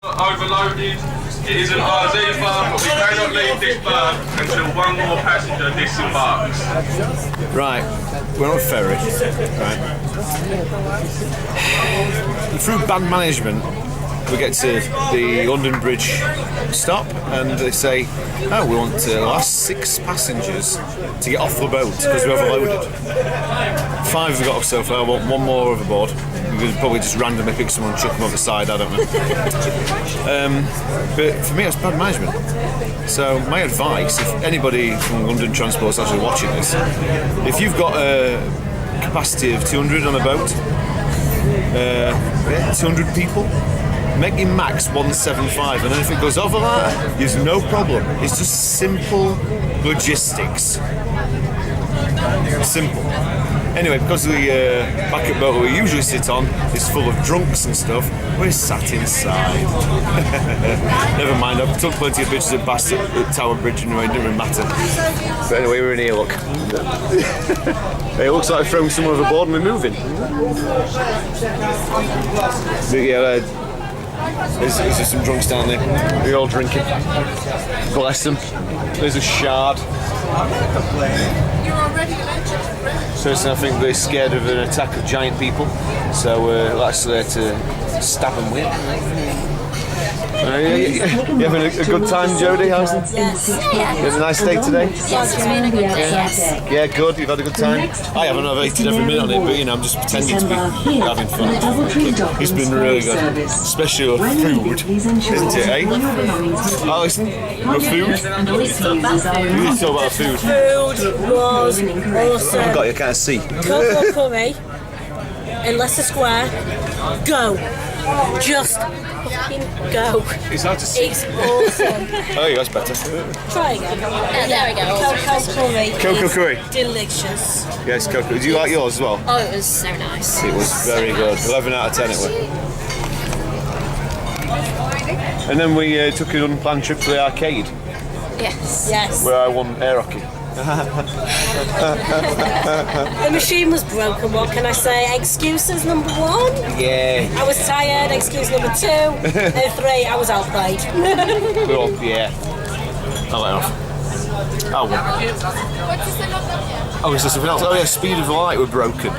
Overloaded. It isn't ours either, but we cannot leave this berth until one more passenger disembarks. Right, we're on a ferry. Right. Through bad management, we get to the London Bridge stop and they say, oh, we want the last 6 passengers to get off the boat because we're overloaded. 5 have got off so far, I want 1 more overboard. We could probably just randomly pick someone and chuck them over the side, I don't know. But for me, it's bad management. So my advice, if anybody from London Transport is actually watching this, if you've got a capacity of 200 on a boat, 200 people, make your max 175, and then if it goes over that, there's no problem. It's just simple logistics. Simple. Anyway, because the backup boat we usually sit on is full of drunks and stuff, we're sat inside. Never mind, I've took plenty of pictures of Bass at Tower Bridge anyway, it didn't really matter. But anyway, we're in here, look. It looks like I've thrown someone overboard and we're moving. But yeah, there's some drunks down there. They're all drinking. Bless them. There's a shard. So I think they're scared of an attack of giant people. So we're actually there to stab them with. You having a good time, Jodie? How's it? Yes. You had a nice day today? Yes, it's been a good day, yes. Yeah, good. You've had a good time? I haven't. I've eaten every minute on it, but I'm just pretending to be having fun. It's been really good. Especially your food, isn't it, eh? Alison, your food? You need to talk about food. Food was awesome. I've got you, can't see. Cocoa curry in Leicester Square. Go. Just fucking go. It's hard to see. It's awesome. Oh, yeah, that's better. Try again. There we go. Cocoa curry. Cocoa curry. Delicious. Yes, cocoa. Do you like yours as well? Oh, it was so nice. It was very good. 11 out of 10 it was. And then we took an unplanned trip to the arcade Yes. Yes. where I won air hockey. The machine was broken, what can I say? Excuses number 1. Yeah. I was tired. Excuse number 2. And 3, I was outplayed. Well, yeah. I'll let off. Oh, well. Oh, is there something else? Oh, yeah, speed of light were broken.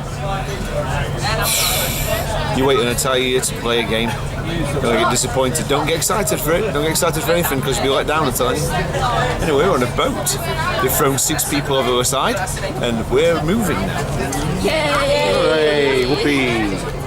You wait until you to play a game. You're going to get disappointed. Don't get excited for it. Don't get excited for anything because you'll be let down, I'm telling you. Anyway, we're on a boat. They've thrown 6 people over the side and we're moving now. Yay! Hooray! Whoopee!